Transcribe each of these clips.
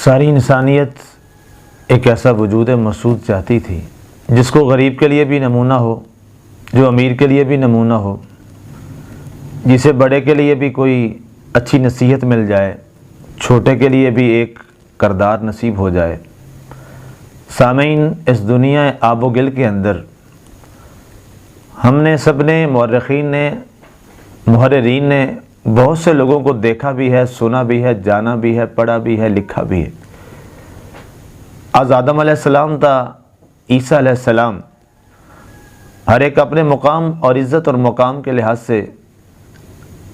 ساری انسانیت ایک ایسا وجود مسعود چاہتی تھی جس کو غریب کے لیے بھی نمونہ ہو، جو امیر کے لیے بھی نمونہ ہو، جسے بڑے کے لیے بھی کوئی اچھی نصیحت مل جائے، چھوٹے کے لیے بھی ایک کردار نصیب ہو جائے۔ سامعین، اس دنیا آب و گل کے اندر ہم نے سب نے، مورخین نے، محررین نے بہت سے لوگوں کو دیکھا بھی ہے، سنا بھی ہے، جانا بھی ہے، پڑھا بھی ہے، لکھا بھی ہے۔ آج آدم علیہ السلام تا عیسیٰ علیہ السلام، ہر ایک اپنے مقام اور عزت اور مقام کے لحاظ سے،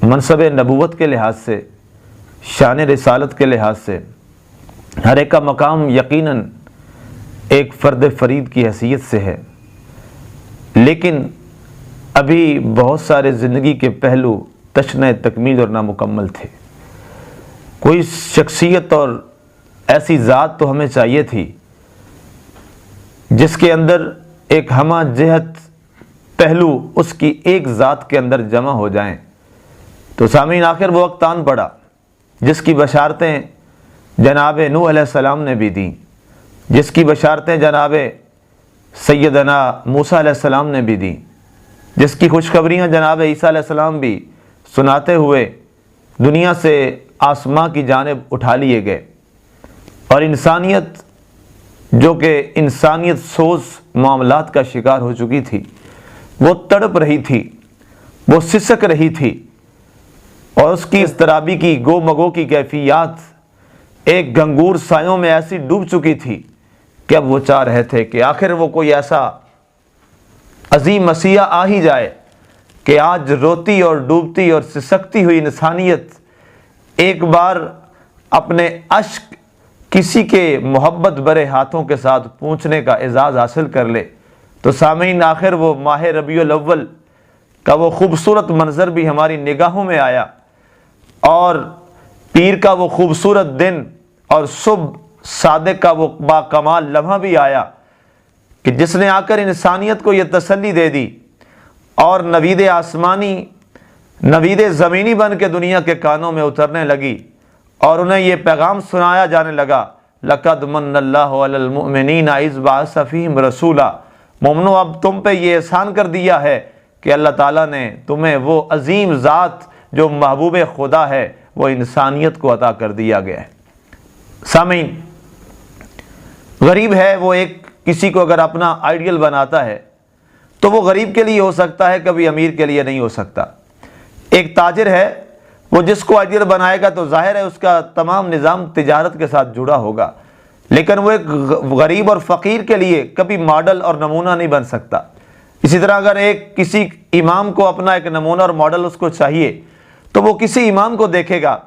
منصب نبوت کے لحاظ سے، شان رسالت کے لحاظ سے، ہر ایک کا مقام یقیناً ایک فرد فرید کی حیثیت سے ہے، لیکن ابھی بہت سارے زندگی کے پہلو تشنہ تکمیل اور نامکمل تھے۔ کوئی شخصیت اور ایسی ذات تو ہمیں چاہیے تھی جس کے اندر ایک ہمہ جہت پہلو اس کی ایک ذات کے اندر جمع ہو جائیں۔ تو سامعین، آخر وہ وقت آن پڑا جس کی بشارتیں جناب نوح علیہ السلام نے بھی دیں، جس کی بشارتیں جناب سیدنا موسیٰ علیہ السلام نے بھی دیں، جس کی خوشخبریاں جناب عیسیٰ علیہ السلام بھی سناتے ہوئے دنیا سے آسماں کی جانب اٹھا لیے گئے، اور انسانیت جو کہ انسانیت سوز معاملات کا شکار ہو چکی تھی، وہ تڑپ رہی تھی، وہ سسک رہی تھی، اور اس کی اضطرابی کی گو مگو کی کیفیات ایک گنگور سایوں میں ایسی ڈوب چکی تھی کہ اب وہ چاہ رہے تھے کہ آخر وہ کوئی ایسا عظیم مسیح آ ہی جائے کہ آج روتی اور ڈوبتی اور سسکتی ہوئی انسانیت ایک بار اپنے اشک کسی کے محبت برے ہاتھوں کے ساتھ پونچھنے کا اعزاز حاصل کر لے۔ تو سامعین، آخر وہ ماہ ربیع الاول کا وہ خوبصورت منظر بھی ہماری نگاہوں میں آیا، اور پیر کا وہ خوبصورت دن اور صبح صادق کا وہ با کمال لمحہ بھی آیا کہ جس نے آ کر انسانیت کو یہ تسلی دے دی، اور نوید آسمانی، نوید زمینی بن کے دنیا کے کانوں میں اترنے لگی، اور انہیں یہ پیغام سنایا جانے لگا، لَقَدْ مَنَّ اللَّهُ عَلَى الْمُؤْمِنِينَ إِذْ بَعَثَ فِيهِمْ رَسُولًا۔ مومنو، اب تم پہ یہ احسان کر دیا ہے کہ اللہ تعالیٰ نے تمہیں وہ عظیم ذات جو محبوب خدا ہے، وہ انسانیت کو عطا کر دیا گیا ہے۔ سامعین، غریب ہے وہ ایک کسی کو اگر اپنا آئیڈیل بناتا ہے تو وہ غریب کے لیے ہو سکتا ہے، کبھی امیر کے لیے نہیں ہو سکتا۔ ایک تاجر ہے، وہ جس کو آئیڈیل بنائے گا تو ظاہر ہے اس کا تمام نظام تجارت کے ساتھ جڑا ہوگا، لیکن وہ ایک غریب اور فقیر کے لیے کبھی ماڈل اور نمونہ نہیں بن سکتا۔ اسی طرح اگر ایک کسی امام کو اپنا ایک نمونہ اور ماڈل اس کو چاہیے تو وہ کسی امام کو دیکھے گا،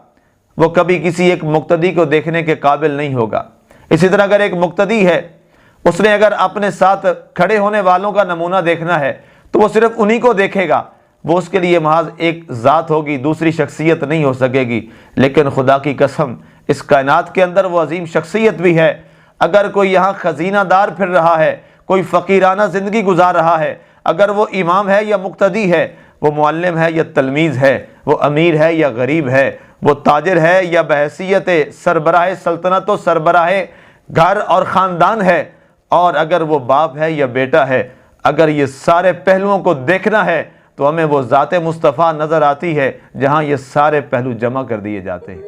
وہ کبھی کسی ایک مقتدی کو دیکھنے کے قابل نہیں ہوگا۔ اسی طرح اگر ایک مقتدی ہے، اس نے اگر اپنے ساتھ کھڑے ہونے والوں کا نمونہ دیکھنا ہے تو وہ صرف انہی کو دیکھے گا، وہ اس کے لیے محض ایک ذات ہوگی، دوسری شخصیت نہیں ہو سکے گی۔ لیکن خدا کی قسم، اس کائنات کے اندر وہ عظیم شخصیت بھی ہے۔ اگر کوئی یہاں خزینہ دار پھر رہا ہے، کوئی فقیرانہ زندگی گزار رہا ہے، اگر وہ امام ہے یا مقتدی ہے، وہ معلم ہے یا تلمیذ ہے، وہ امیر ہے یا غریب ہے، وہ تاجر ہے یا بحیثیت سربراہ سلطنت و سربراہ گھر اور خاندان ہے، اور اگر وہ باپ ہے یا بیٹا ہے، اگر یہ سارے پہلوؤں کو دیکھنا ہے تو ہمیں وہ ذات مصطفیٰ نظر آتی ہے جہاں یہ سارے پہلو جمع کر دیے جاتے ہیں۔